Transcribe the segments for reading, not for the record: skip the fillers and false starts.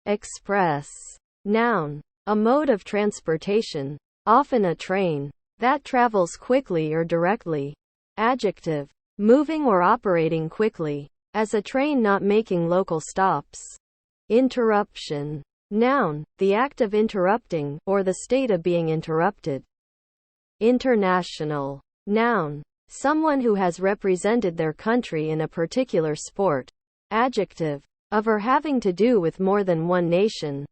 Express. Noun. A mode of transportation. Often a train. That travels quickly or directly. Adjective. Moving or operating quickly. As a train not making local stops. Interruption. Noun. The act of interrupting, or the state of being interrupted. International. Noun. Someone who has represented their country in a particular sport. Adjective. Of or having to do with more than one nation.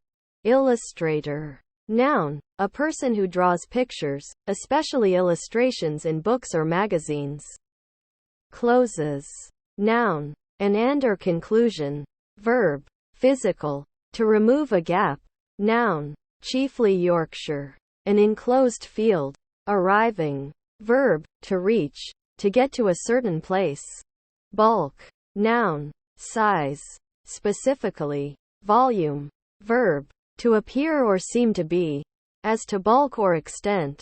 Illustrator. Noun. A person who draws pictures, especially illustrations in books or magazines. Closes. Noun. An end or conclusion. Verb. Physical. To remove a gap. Noun. Chiefly Yorkshire. An enclosed field. Arriving. Verb. To reach. To get to a certain place. Bulk. Noun. Size. Specifically. Volume. Verb. To appear or seem to be. As to bulk or extent.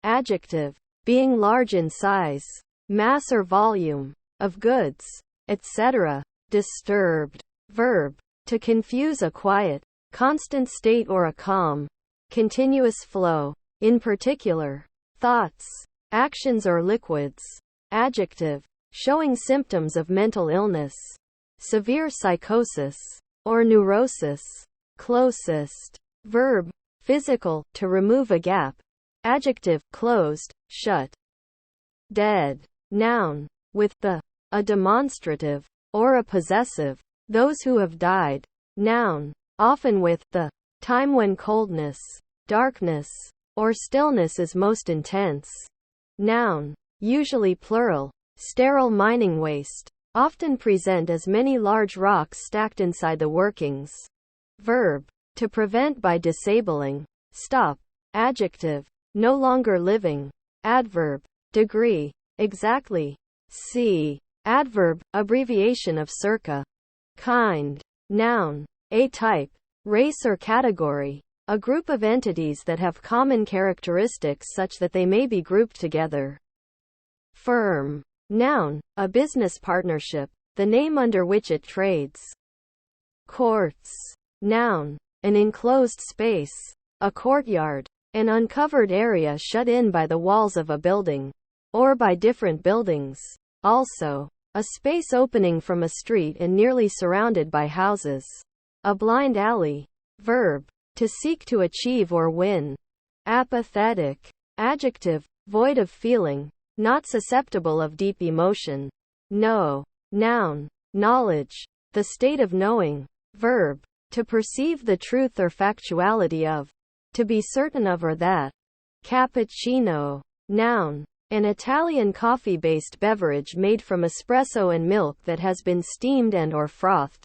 Adjective. Being large in size. Mass or volume. Of goods. Etc. Disturbed. Verb. To confuse a quiet, constant state or a calm, continuous flow. In particular. Thoughts. Actions or liquids. Adjective. Showing symptoms of mental illness. Severe psychosis. Or neurosis. Closest. Verb. Physical. To remove a gap. Adjective. Closed, shut. Dead. Noun. With the. A demonstrative. Or a possessive. Those who have died. Noun. Often with the. Time when coldness, darkness, or stillness is most intense. Noun. Usually plural. Sterile mining waste. Often present as many large rocks stacked inside the workings. Verb. To prevent by disabling. Stop. Adjective. No longer living. Adverb. Degree. Exactly. See. Adverb. Abbreviation of circa. Kind. Noun. A type. Race or category. A group of entities that have common characteristics such that they may be grouped together. Firm. Noun. A business partnership. The name under which it trades. Courts. Noun. An enclosed space. A courtyard. An uncovered area shut in by the walls of a building. Or by different buildings. Also. A space opening from a street and nearly surrounded by houses. A blind alley. Verb. To seek to achieve or win. Apathetic. Adjective. Void of feeling. Not susceptible of deep emotion. Know. Noun. Knowledge. The state of knowing. Verb. To perceive the truth or factuality of. To be certain of or that. Cappuccino. Noun. An Italian coffee-based beverage made from espresso and milk that has been steamed and or frothed.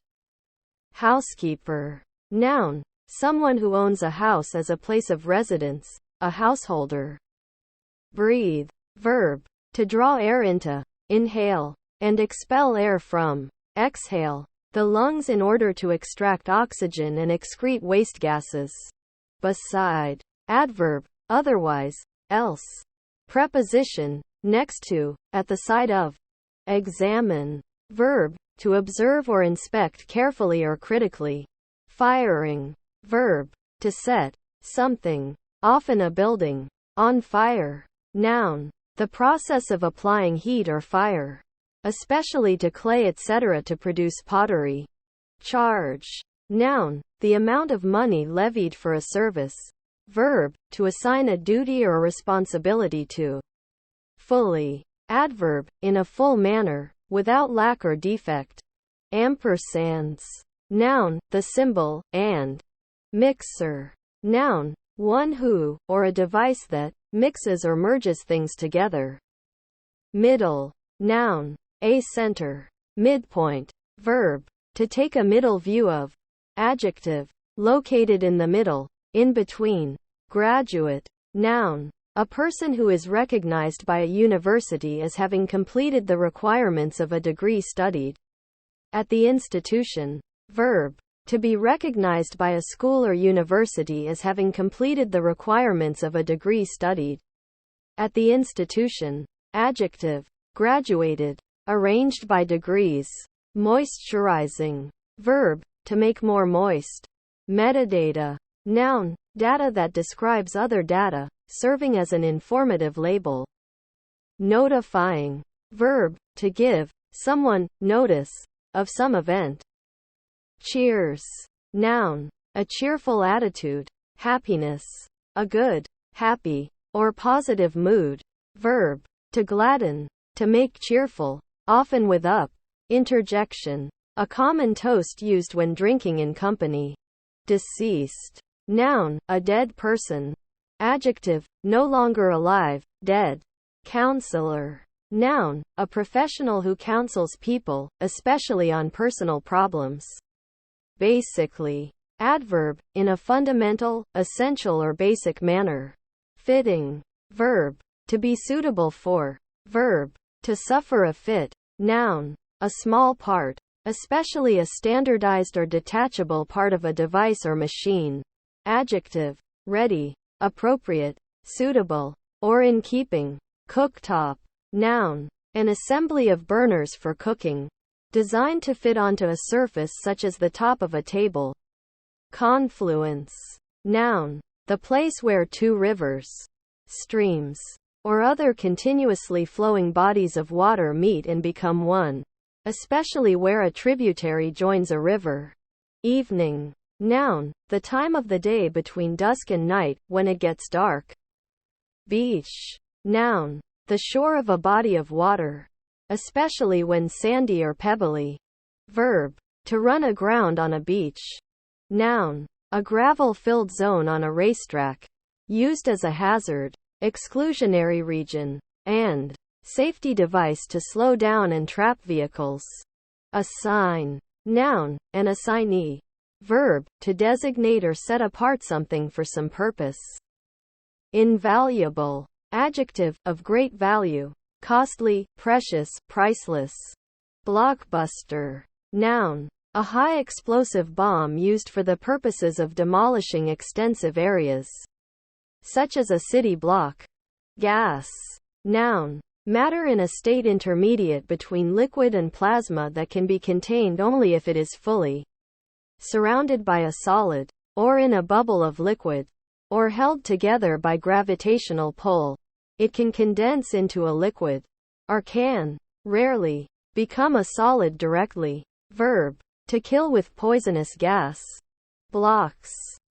Housekeeper. Noun. Someone who owns a house as a place of residence, a householder. Breathe. Verb. To draw air into, inhale, and expel air from, exhale, the lungs in order to extract oxygen and excrete waste gases. Beside. Adverb. Otherwise, else. Preposition. Next to, at the side of. Examine. Verb. To observe or inspect carefully or critically. Firing. Verb. To set something, often a building, on fire. Noun. The process of applying heat or fire, especially to clay etc. to produce pottery. Charge. Noun. The amount of money levied for a service. Verb. To assign a duty or a responsibility to. Fully. Adverb. In a full manner, without lack or defect. Ampersands. Noun. The symbol, and. Mixer. Noun. One who, or a device that, mixes or merges things together. Middle. Noun. A center. Midpoint. Verb. To take a middle view of. Adjective. Located in the middle, in between. Graduate. Noun. A person who is recognized by a university as having completed the requirements of a degree studied at the institution. Verb. To be recognized by a school or university as having completed the requirements of a degree studied at the institution. Adjective. Graduated. Arranged by degrees. Moisturizing. Verb. To make more moist. Metadata. Noun, data that describes other data, serving as an informative label. Notifying. Verb, to give someone notice of some event. Cheers. Noun, a cheerful attitude, happiness, a good, happy, or positive mood. Verb, to gladden, to make cheerful, often with up interjection. A common toast used when drinking in company. Deceased. Noun, a dead person. Adjective, no longer alive, dead. Counselor. Noun, a professional who counsels people, especially on personal problems. Basically. Adverb, in a fundamental, essential or basic manner. Fitting. Verb, to be suitable for. Verb, to suffer a fit. Noun, a small part, especially a standardized or detachable part of a device or machine. Adjective, ready, appropriate, suitable, or in keeping. Cooktop. Noun, an assembly of burners for cooking, designed to fit onto a surface such as the top of a table. Confluence. Noun, the place where two rivers, streams, or other continuously flowing bodies of water meet and become one, especially where a tributary joins a river. Evening. Noun, the time of the day between dusk and night, when it gets dark. Beach. Noun, the shore of a body of water, especially when sandy or pebbly. Verb, to run aground on a beach. Noun, a gravel-filled zone on a racetrack, used as a hazard, exclusionary region, and safety device to slow down and trap vehicles. Assign. Noun, an assignee. Verb, to designate or set apart something for some purpose. Invaluable. Adjective, of great value, costly, precious, priceless. Blockbuster. Noun, a high explosive bomb used for the purposes of demolishing extensive areas, such as a city block. Gas. Noun, matter in a state intermediate between liquid and plasma that can be contained only if it is fully surrounded by a solid, or in a bubble of liquid, or held together by gravitational pull. It can condense into a liquid, or can, rarely, become a solid directly. Verb, to kill with poisonous gas. Blocks.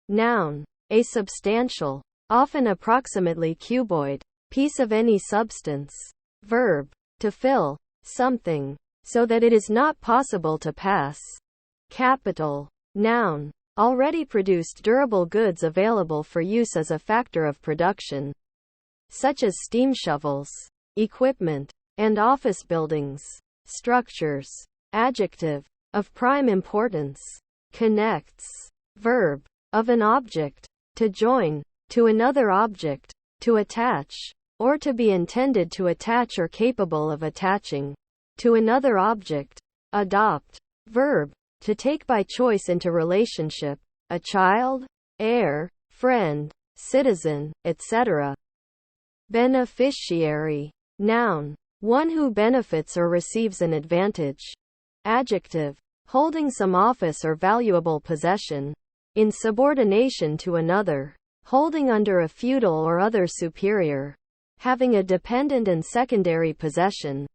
Noun, a substantial, often approximately cuboid, piece of any substance. Verb, to fill something, so that it is not possible to pass. Capital. Noun, already produced durable goods available for use as a factor of production, such as steam shovels, equipment, and office buildings. Structures. Adjective, of prime importance. Connects. Verb, of an object, to join, to another object, to attach, or to be intended to attach or capable of attaching, to another object. Adopt. Verb, to take by choice into relationship, a child, heir, friend, citizen, etc. Beneficiary. Noun, one who benefits or receives an advantage. Adjective, holding some office or valuable possession, in subordination to another, holding under a feudal or other superior, having a dependent and secondary possession.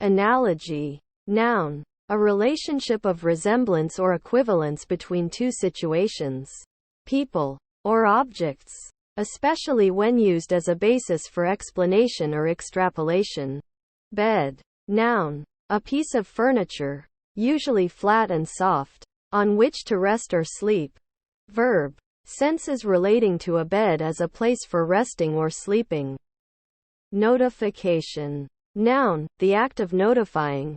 Analogy. Noun, a relationship of resemblance or equivalence between two situations, people, or objects, especially when used as a basis for explanation or extrapolation. Bed. Noun, a piece of furniture, usually flat and soft, on which to rest or sleep. Verb, senses relating to a bed as a place for resting or sleeping. Notification. Noun, the act of notifying.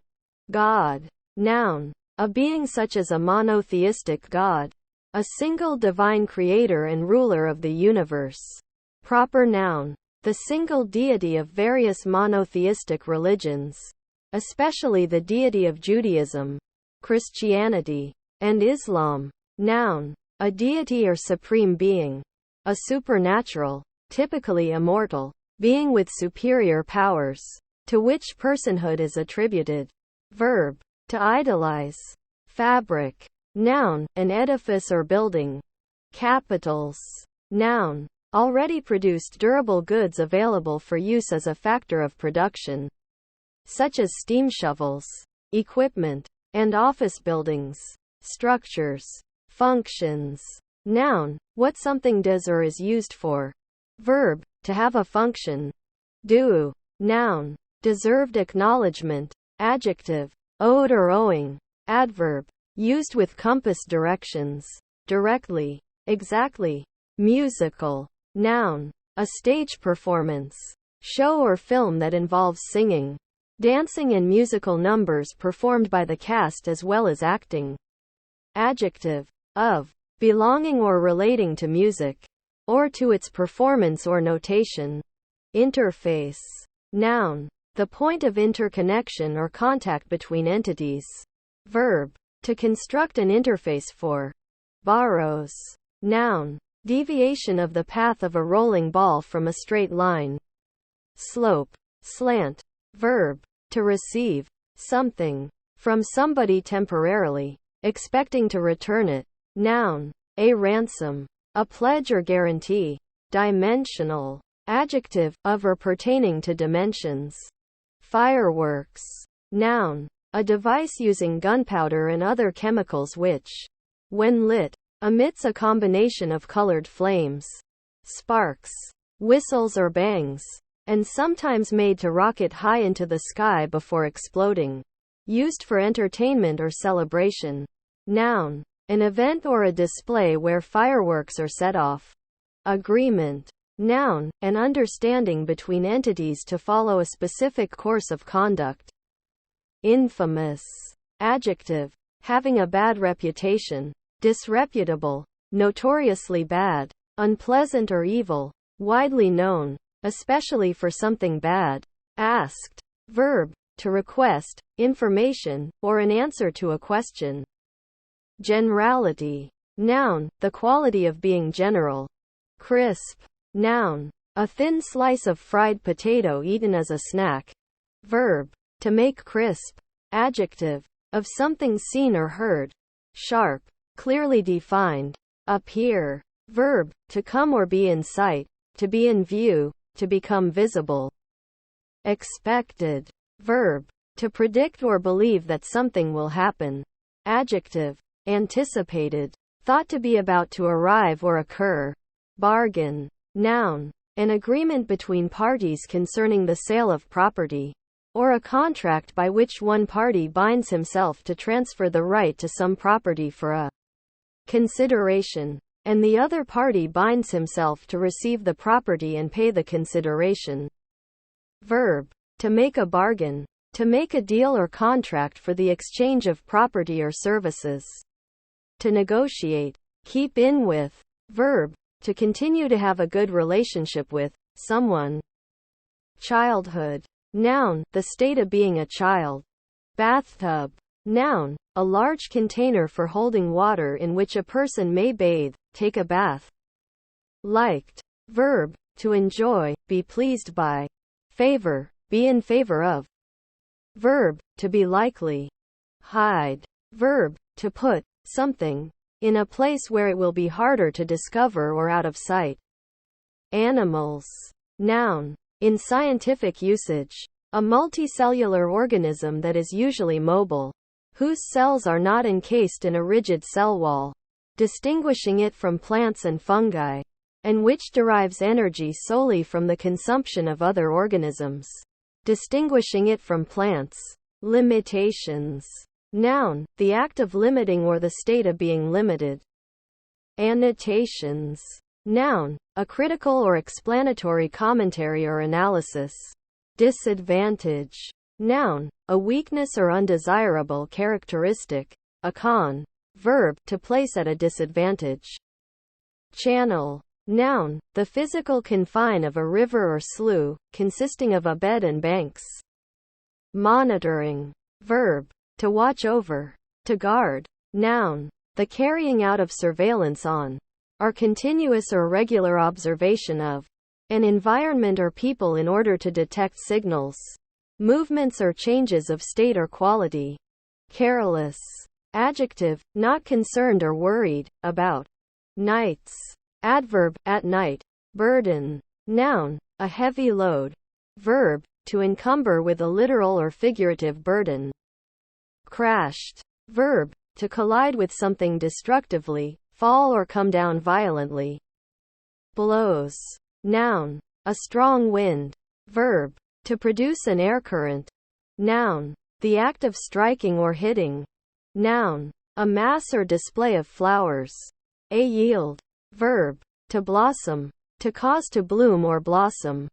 God. Noun, a being such as a monotheistic God, a single divine creator and ruler of the universe. Proper noun, the single deity of various monotheistic religions, especially the deity of Judaism, Christianity, and Islam. Noun, a deity or supreme being, a supernatural, typically immortal, being with superior powers, to which personhood is attributed. Verb, to idolize. Fabric. Noun, an edifice or building. Capitals. Noun, already produced durable goods available for use as a factor of production, such as steam shovels, equipment, and office buildings. Structures. Functions. Noun, what something does or is used for. Verb, to have a function. Do. Noun, deserved acknowledgement. Adjective, owed or owing. Adverb, used with compass directions. Directly. Exactly. Musical. Noun, a stage performance, show or film that involves singing, dancing and musical numbers performed by the cast as well as acting. Adjective, of, belonging or relating to music, or to its performance or notation. Interface. Noun, the point of interconnection or contact between entities. Verb, to construct an interface for. Borrows. Noun, deviation of the path of a rolling ball from a straight line. Slope. Slant. Verb, to receive something from somebody temporarily, expecting to return it. Noun, a ransom, a pledge or guarantee. Dimensional. Adjective, of or pertaining to dimensions. Fireworks. Noun, a device using gunpowder and other chemicals which, when lit, emits a combination of colored flames, sparks, whistles or bangs, and sometimes made to rocket high into the sky before exploding. Used for entertainment or celebration. Noun, an event or a display where fireworks are set off. Agreement. Noun, an understanding between entities to follow a specific course of conduct. Infamous. Adjective, having a bad reputation. Disreputable, notoriously bad, unpleasant or evil, widely known, especially for something bad. Asked. Verb, to request information or an answer to a question. Generality. Noun, the quality of being general. Crisp. Noun, a thin slice of fried potato eaten as a snack. Verb, to make crisp. Adjective, of something seen or heard. Sharp. Clearly defined. Appear. Verb, to come or be in sight, to be in view, to become visible. Expected. Verb, to predict or believe that something will happen. Adjective, anticipated, thought to be about to arrive or occur. Bargain. Noun, an agreement between parties concerning the sale of property, or a contract by which one party binds himself to transfer the right to some property for a consideration, and the other party binds himself to receive the property and pay the consideration. Verb, to make a bargain, to make a deal or contract for the exchange of property or services. To negotiate, keep in with. Verb, to continue to have a good relationship with someone. Childhood. Noun, the state of being a child. Bathtub. Noun, a large container for holding water in which a person may bathe, take a bath. Liked. Verb, to enjoy, be pleased by. Favor, be in favor of. Verb, to be likely. Hide. Verb, to put something in a place where it will be harder to discover or out of sight. Animals. Noun, in scientific usage, a multicellular organism that is usually mobile, whose cells are not encased in a rigid cell wall, distinguishing it from plants and fungi, and which derives energy solely from the consumption of other organisms, distinguishing it from plants. Limitations. Noun, the act of limiting or the state of being limited. Annotations. Noun, a critical or explanatory commentary or analysis. Disadvantage. Noun, a weakness or undesirable characteristic. A con. Verb, to place at a disadvantage. Channel. Noun, the physical confine of a river or slough, consisting of a bed and banks. Monitoring. Verb, to watch over. To guard. Noun, the carrying out of surveillance on, or continuous or regular observation of, an environment or people in order to detect signals, movements or changes of state or quality. Careless. Adjective, not concerned or worried about. Nights. Adverb, at night. Burden. Noun, a heavy load. Verb, to encumber with a literal or figurative burden. Crashed. Verb, to collide with something destructively, fall or come down violently. Blows. Noun, a strong wind. Verb, to produce an air current. Noun, the act of striking or hitting. Noun, a mass or display of flowers. A yield. Verb, to blossom, to cause to bloom or blossom.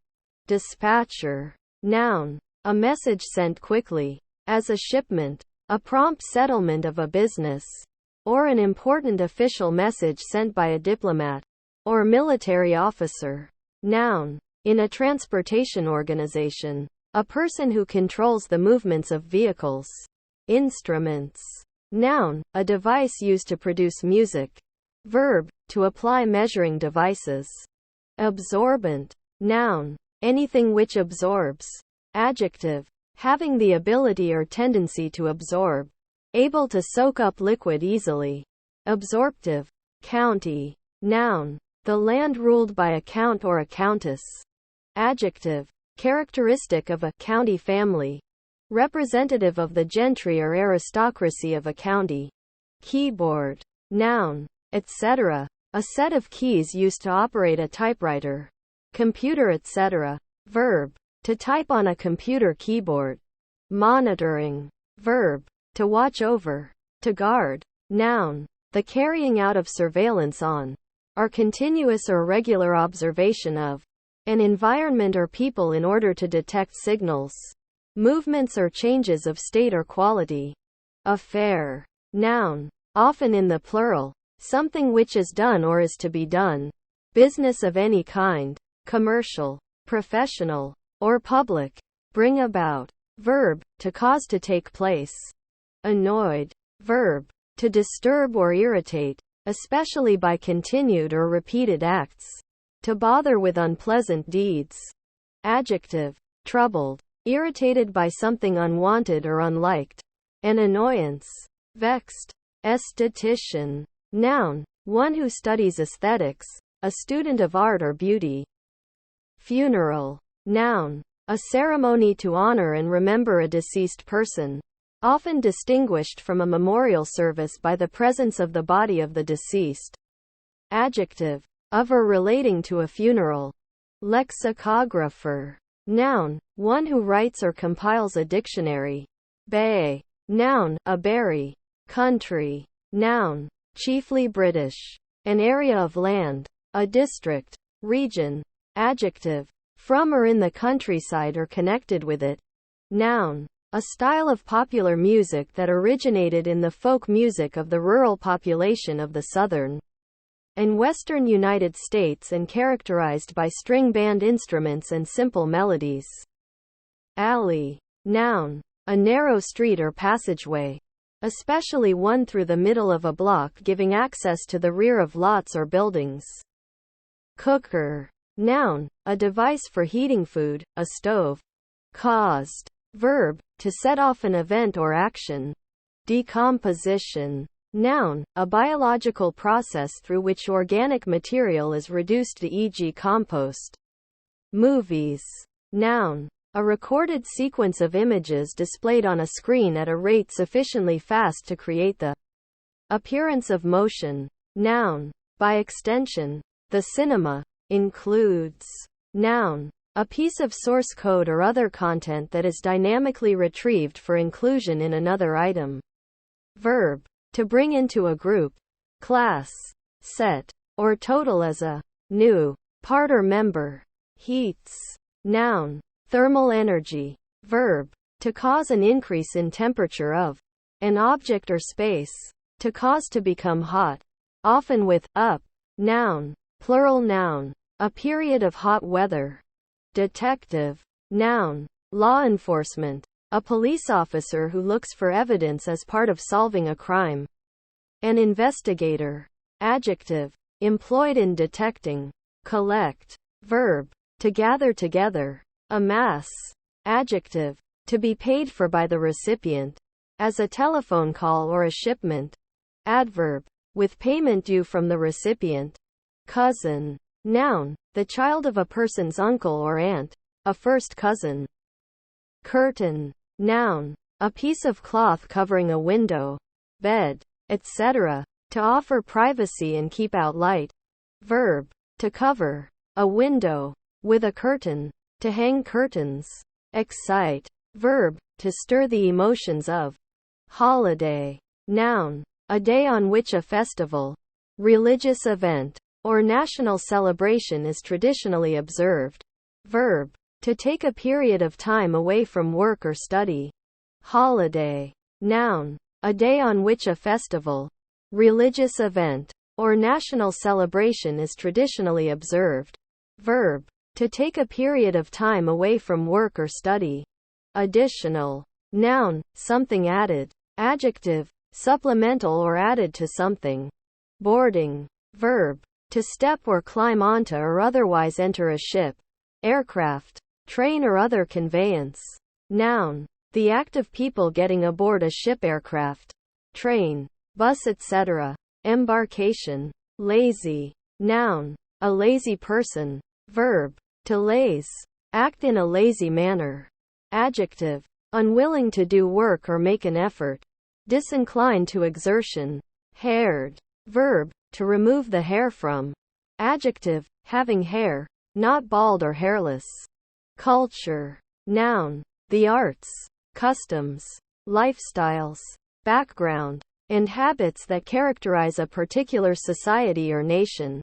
Dispatcher. Noun, a message sent quickly, as a shipment, a prompt settlement of a business, or an important official message sent by a diplomat or military officer. Noun, in a transportation organization, a person who controls the movements of vehicles. Instruments. Noun, a device used to produce music. Verb, to apply measuring devices. Absorbent. Noun, anything which absorbs. Adjective, having the ability or tendency to absorb. Able to soak up liquid easily. Absorptive. County. Noun, the land ruled by a count or a countess. Adjective, characteristic of a county family. Representative of the gentry or aristocracy of a county. Keyboard. Noun, etc. A set of keys used to operate a typewriter. Computer, etc. Verb, to type on a computer keyboard. Monitoring. Verb, to watch over. To guard. Noun, the carrying out of surveillance on, or continuous or regular observation of, an environment or people in order to detect signals, movements or changes of state or quality. Affair. Noun, often in the plural, something which is done or is to be done. Business of any kind, commercial, professional, or public. Bring about. Verb, to cause to take place. Annoyed. Verb, to disturb or irritate, especially by continued or repeated acts. To bother with unpleasant deeds. Adjective, troubled, irritated by something unwanted or unliked. An annoyance. Vexed. Esthetician. Noun, one who studies aesthetics, a student of art or beauty. Funeral. Noun, a ceremony to honor and remember a deceased person, often distinguished from a memorial service by the presence of the body of the deceased. Adjective, of or relating to a funeral. Lexicographer. Noun, one who writes or compiles a dictionary. Bay. Noun, a berry. Country. Noun, chiefly British. An area of land. A district. Region. Adjective, from or in the countryside or connected with it. Noun, a style of popular music that originated in the folk music of the rural population of the southern and western United States and characterized by string band instruments and simple melodies. Alley. Noun, a narrow street or passageway, especially one through the middle of a block giving access to the rear of lots or buildings. Cooker. Noun, a device for heating food, a stove. Caused. Verb, to set off an event or action. Decomposition. Noun, a biological process through which organic material is reduced to e.g. compost. Movies. Noun, a recorded sequence of images displayed on a screen at a rate sufficiently fast to create the appearance of motion. Noun, by extension, the cinema includes. Noun, a piece of source code or other content that is dynamically retrieved for inclusion in another item. Verb, to bring into a group, class, set, or total as a new part or member. Heats. Noun, thermal energy. Verb, to cause an increase in temperature of an object or space. To cause to become hot, often with up. Noun, plural noun, a period of hot weather. Detective. Noun, law enforcement, a police officer who looks for evidence as part of solving a crime. An investigator. Adjective, employed in detecting. Collect. Verb, to gather together. Amass. Adjective, to be paid for by the recipient. as a telephone call or a shipment. Adverb, with payment due from the recipient. Cousin. Noun, the child of a person's uncle or aunt, a first cousin. Curtain. Noun, a piece of cloth covering a window, bed, etc., to offer privacy and keep out light. Verb, to cover a window with a curtain, to hang curtains. Excite. Verb, to stir the emotions of. Holiday. Noun, a day on which a festival, religious event, or national celebration is traditionally observed. Verb, to take a period of time away from work or study. Holiday. Noun, a day on which a festival, religious event, or national celebration is traditionally observed. Verb, to take a period of time away from work or study. Additional. Noun, something added. Adjective, supplemental or added to something. Boarding. Verb, to step or climb onto or otherwise enter a ship, aircraft, train or other conveyance. Noun, the act of people getting aboard a ship, aircraft, train, bus, etc. Embarkation. Lazy. Noun, a lazy person. Verb, to laze, act in a lazy manner. Adjective, unwilling to do work or make an effort, disinclined to exertion. Haired. Verb, to remove the hair from. Adjective, having hair, not bald or hairless. Culture. Noun, the arts, customs, lifestyles, background, and habits that characterize a particular society or nation.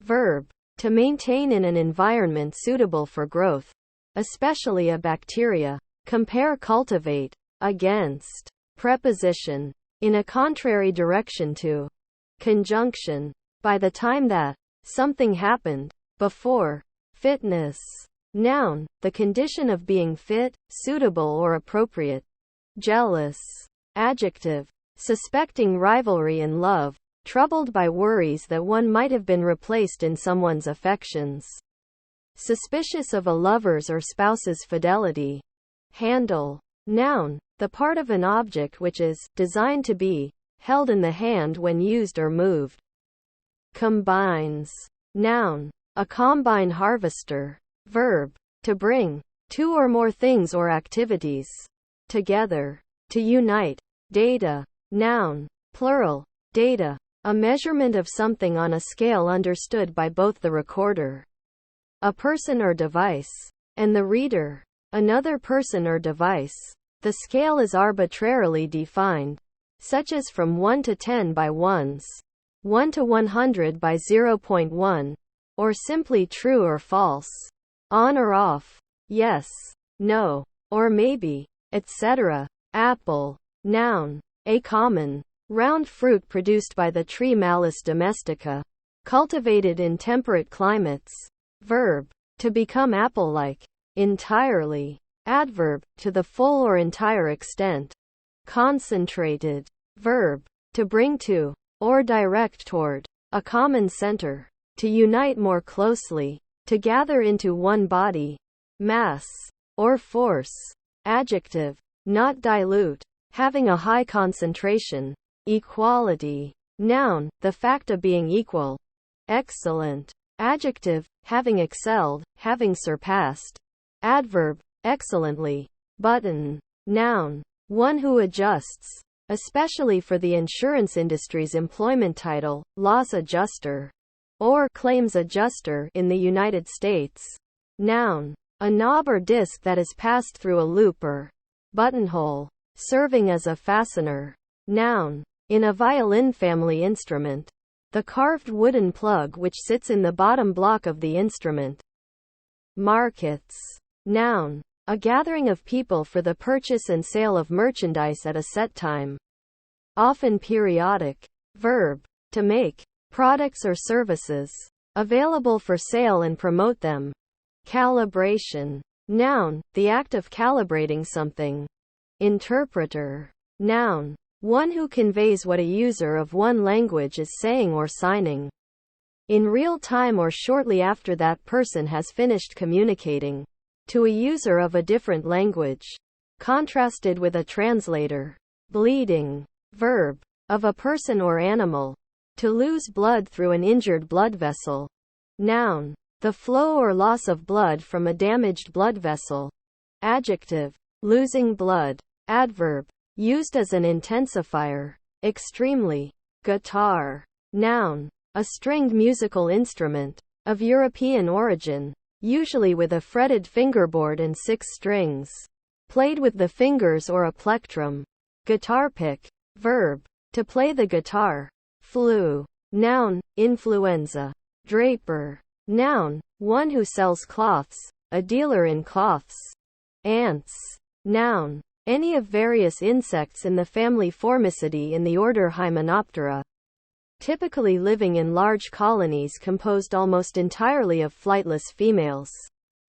Verb, to maintain in an environment suitable for growth, especially a bacteria. Compare cultivate. Against. Preposition, in a contrary direction to. Conjunction, by the time that something happened. Before. Fitness. Noun, the condition of being fit, suitable or appropriate. Jealous. Adjective, suspecting rivalry in love, troubled by worries that one might have been replaced in someone's affections. Suspicious of a lover's or spouse's fidelity. Handle. Noun, the part of an object which is designed to be held in the hand when used or moved. Combines. Noun, a combine harvester. Verb, to bring two or more things or activities together, to unite. Data. Noun, plural, data, a measurement of something on a scale understood by both the recorder, a person or device, and the reader, another person or device. The scale is arbitrarily defined, such as from 1 to 10 by ones, 1 to 100 by 0.1, or simply true or false, on or off, yes, no, or maybe, etc. Apple. Noun, a common, round fruit produced by the tree Malus domestica, cultivated in temperate climates. Verb, to become apple-like, entirely. Adverb, to the full or entire extent. Concentrated. Verb, to bring to, or direct toward, a common center. To unite more closely, to gather into one body. Mass, or force. Adjective, not dilute, having a high concentration. Equality. Noun, the fact of being equal. Excellent. Adjective, having excelled, having surpassed. Adverb, excellently. Button. Noun, one who adjusts, especially for the insurance industry's employment title, loss adjuster, or claims adjuster in the United States. Noun, a knob or disc that is passed through a loop or buttonhole, serving as a fastener. Noun, in a violin family instrument, the carved wooden plug which sits in the bottom block of the instrument. Markets. Noun, a gathering of people for the purchase and sale of merchandise at a set time, often periodic. Verb, to make products or services available for sale and promote them. Calibration. Noun, the act of calibrating something. Interpreter. Noun, one who conveys what a user of one language is saying or signing, in real time or shortly after that person has finished communicating to a user of a different language. Contrasted with a translator. bleeding, verb, of a person or animal, to lose blood through an injured blood vessel, noun, the flow or loss of blood from a damaged blood vessel, adjective, losing blood, adverb, used as an intensifier, extremely, guitar, noun, a stringed musical instrument, of European origin, usually with a fretted fingerboard and 6 strings, played with the fingers or a plectrum, guitar pick, verb, to play the guitar, flu, noun, influenza, draper, noun, one who sells cloths, a dealer in cloths, ants, noun, any of various insects in the family Formicidae in the order Hymenoptera, typically living in large colonies composed almost entirely of flightless females.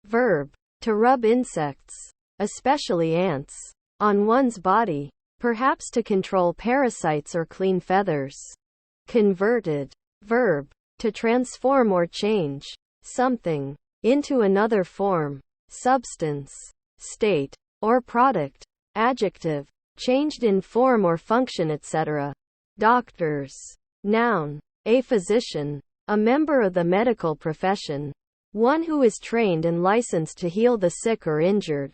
Verb, to rub insects, especially ants, on one's body, perhaps to control parasites or clean feathers. Converted, verb, to transform or change something into another form, substance, state, or product. Adjective, changed in form or function, etc. Doctors, noun, a physician, a member of the medical profession, one who is trained and licensed to heal the sick or injured.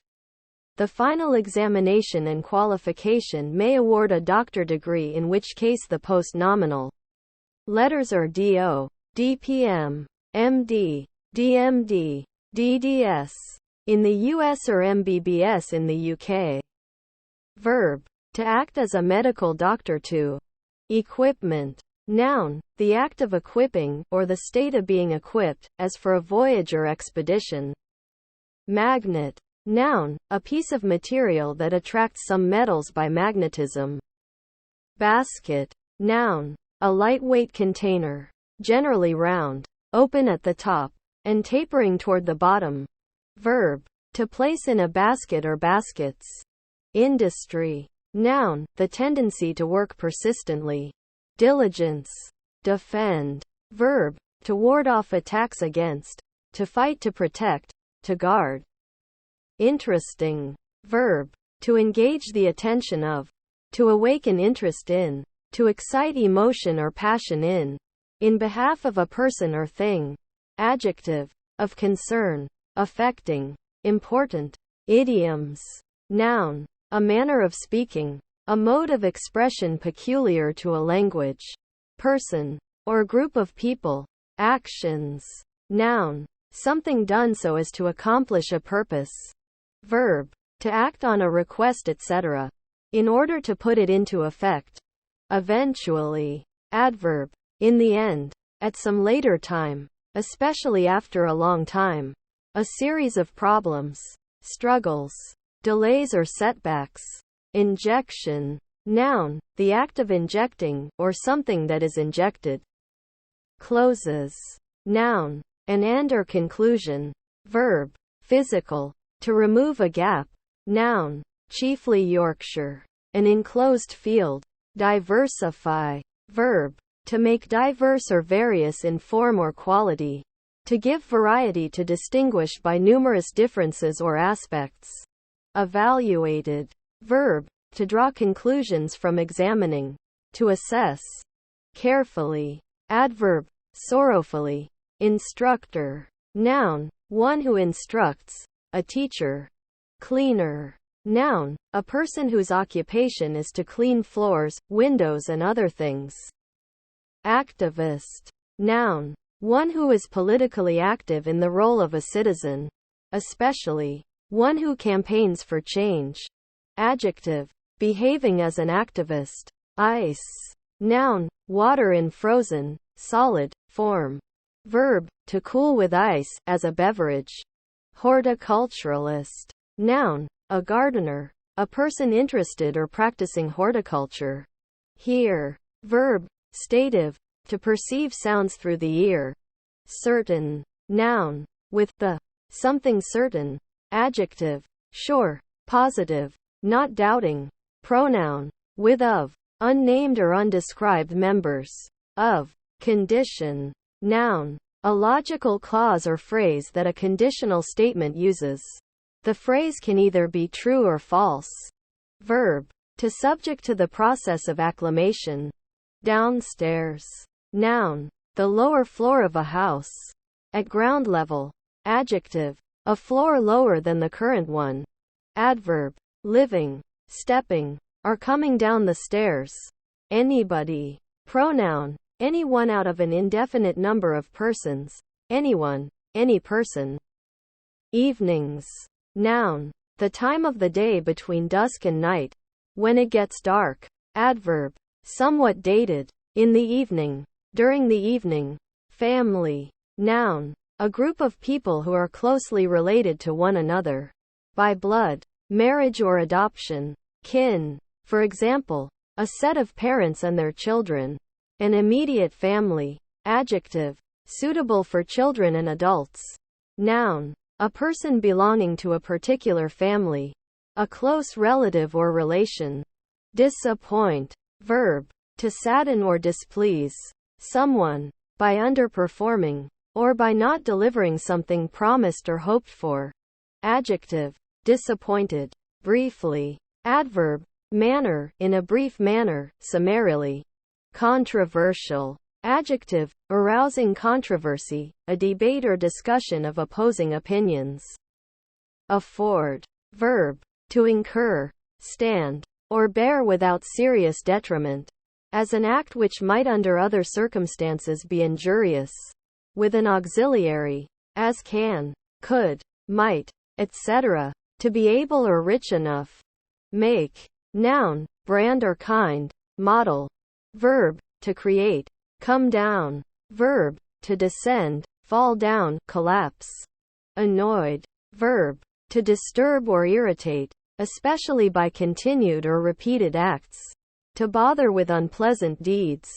The final examination and qualification may award a doctor degree, in which case the post-nominal letters are DO, DPM, MD, DMD, DDS in the US or MBBS in the UK. Verb, to act as a medical doctor. To equipment, noun, the act of equipping, or the state of being equipped, as for a voyage or expedition. Magnet, noun, a piece of material that attracts some metals by magnetism. Basket, noun, a lightweight container, generally round, open at the top, and tapering toward the bottom. Verb, to place in a basket or baskets. Industry, noun, the tendency to work persistently. Diligence, defend, verb, to ward off attacks against, to fight, to protect, to guard. Interesting, verb, to engage the attention of, to awaken interest in, to excite emotion or passion in behalf of a person or thing. Adjective, of concern, affecting, important. Idioms, noun, a manner of speaking, a mode of expression peculiar to a language, person, or group of people. Actions, noun, something done so as to accomplish a purpose. Verb, to act on a request, etc., in order to put it into effect. Eventually. Adverb, in the end, at some later time, especially after a long time. A series of problems, struggles, delays or setbacks. Injection, noun, the act of injecting, or something that is injected. Closes, noun, an end or conclusion. Verb, physical, to remove a gap. Noun, chiefly Yorkshire, an enclosed field. Diversify, verb, to make diverse or various in form or quality. To give variety, to distinguish by numerous differences or aspects. Evaluated, verb, to draw conclusions from examining. To assess. Carefully. Adverb, sorrowfully. Instructor, noun, one who instructs, a teacher. Cleaner, noun, a person whose occupation is to clean floors, windows and other things. Activist, noun, one who is politically active in the role of a citizen, especially one who campaigns for change. Adjective, behaving as an activist. Ice, noun, water in frozen, solid form. Verb, to cool with ice, as a beverage. Horticulturalist, noun, a gardener, a person interested or practicing horticulture. Hear, verb, stative, to perceive sounds through the ear. Certain, noun, with the something certain. Adjective, sure, positive, not doubting. Pronoun, with of, unnamed or undescribed members. Of, condition, noun, a logical clause or phrase that a conditional statement uses. The phrase can either be true or false. Verb, to subject to the process of acclimation. Downstairs. Noun. The lower floor of a house. At ground level. Adjective. A floor lower than the current one. Adverb. Living, stepping, or coming down the stairs. Anybody. Pronoun. Anyone out of an indefinite number of persons. Anyone, any person. Evenings. Noun. The time of the day between dusk and night. When it gets dark. Adverb. Somewhat dated. In the evening. During the evening. Family. Noun. A group of people who are closely related to one another. By blood, marriage or adoption. Kin. For example, a set of parents and their children. An immediate family. Adjective. Suitable for children and adults. Noun. A person belonging to a particular family. A close relative or relation. Disappoint. Verb. To sadden or displease someone. By underperforming. Or by not delivering something promised or hoped for. Adjective. Disappointed. Briefly. Adverb. Manner, in a brief manner, summarily. Controversial. Adjective. Arousing controversy, a debate or discussion of opposing opinions. Afford. Verb. To incur, stand, or bear without serious detriment. As an act which might under other circumstances be injurious. With an auxiliary. As can, could, might, etc. To be able or rich enough. Make. Noun. Brand or kind. Model. Verb. To create. Come down. Verb. To descend, fall down, collapse. Annoyed. Verb. To disturb or irritate, especially by continued or repeated acts. To bother with unpleasant deeds.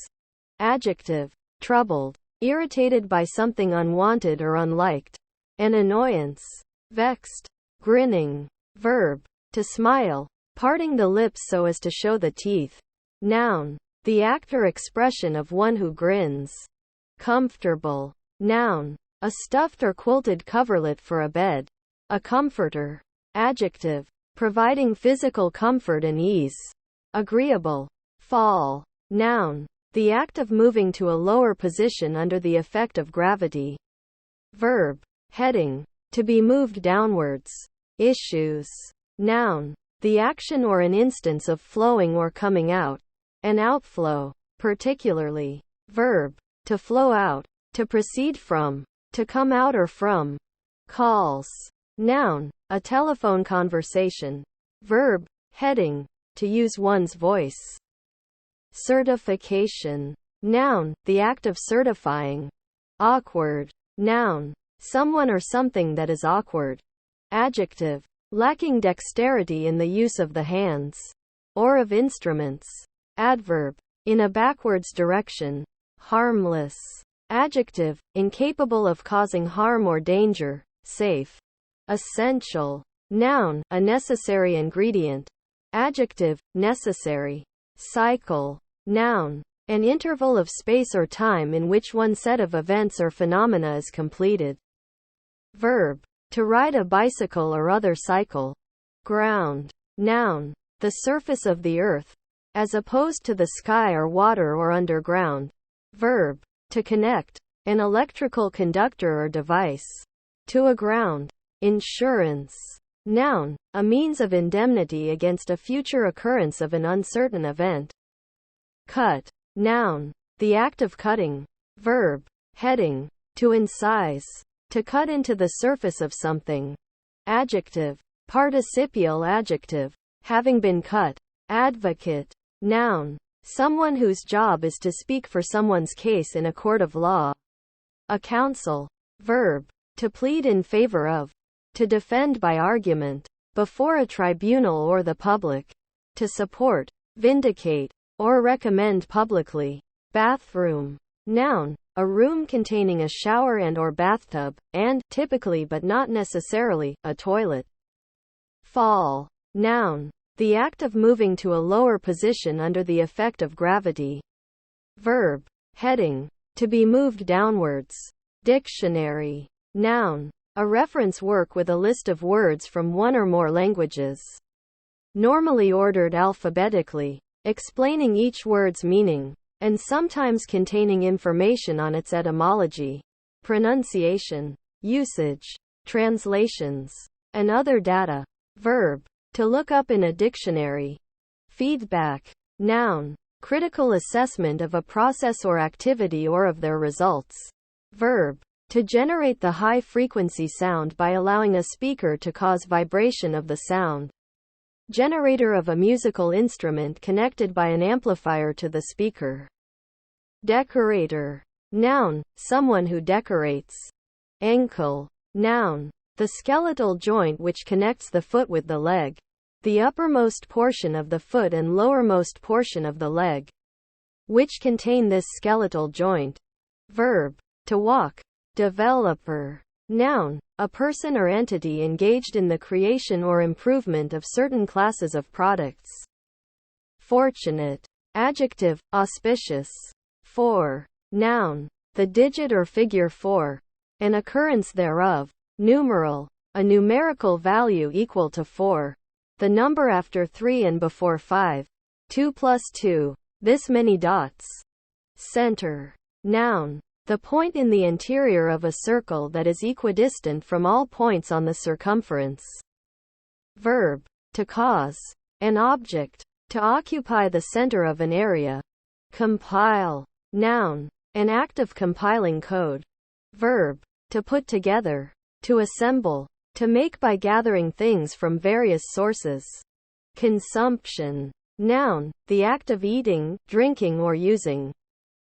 Adjective. Troubled. Irritated by something unwanted or unliked. An annoyance. Vexed. Grinning. Verb. To smile, parting the lips so as to show the teeth. Noun. The act or expression of one who grins. Comfortable. Noun. A stuffed or quilted coverlet for a bed. A comforter. Adjective. Providing physical comfort and ease. Agreeable. Fall. Noun. The act of moving to a lower position under the effect of gravity. Verb. Heading. To be moved downwards. Issues. Noun. The action or an instance of flowing or coming out. An outflow. Particularly. Verb. To flow out. To proceed from. To come out or from. Calls. Noun. A telephone conversation. Verb. Heading. To use one's voice. Certification. Noun. The act of certifying. Awkward. Noun. Someone or something that is awkward. Adjective. Lacking dexterity in the use of the hands. Or of instruments. Adverb. In a backwards direction. Harmless. Adjective. Incapable of causing harm or danger. Safe. Essential. Noun. A necessary ingredient. Adjective. Necessary. Cycle. Noun. An interval of space or time in which one set of events or phenomena is completed. Verb. To ride a bicycle or other cycle. Ground. Noun. The surface of the earth. As opposed to the sky or water or underground. Verb. To connect. An electrical conductor or device. To aground. Insurance. Noun. A means of indemnity against a future occurrence of an uncertain event. Cut. Noun. The act of cutting. Verb. Heading. To incise. To cut into the surface of something. Adjective. Participial adjective. Having been cut. Advocate. Noun. Someone whose job is to speak for someone's case in a court of law. A counsel. Verb. To plead in favor of. To defend by argument. Before a tribunal or the public. To support. Vindicate. Or recommend publicly. Bathroom. Noun. A room containing a shower and or bathtub, and, typically but not necessarily, a toilet. Fall. Noun. The act of moving to a lower position under the effect of gravity. Verb. Heading. To be moved downwards. Dictionary. Noun. A reference work with a list of words from one or more languages. normally ordered alphabetically, explaining each word's meaning, and sometimes containing information on its etymology, pronunciation, usage, translations, and other data. Verb, to look up in a dictionary. Feedback. Noun, critical assessment of a process or activity or of their results. Verb, to generate the high-frequency sound by allowing a speaker to cause vibration of the sound. Generator of a musical instrument connected by an amplifier to the speaker. Decorator. Noun, someone who decorates. Ankle. Noun, the skeletal joint which connects the foot with the leg. The uppermost portion of the foot and lowermost portion of the leg, which contain this skeletal joint. Verb, to walk. Developer. Noun, a person or entity engaged in the creation or improvement of certain classes of products. Fortunate. Adjective, auspicious. For. Noun, the digit or figure 4, an occurrence thereof. Numeral, a numerical value equal to 4. The number after 3 and before 5. 2 plus 2. This many dots. Center. Noun, the point in the interior of a circle that is equidistant from all points on the circumference. Verb, to cause. An object, to occupy the center of an area. Compile. Noun, an act of compiling code. Verb, to put together. To assemble. To make by gathering things from various sources. Consumption. Noun, the act of eating, drinking or using.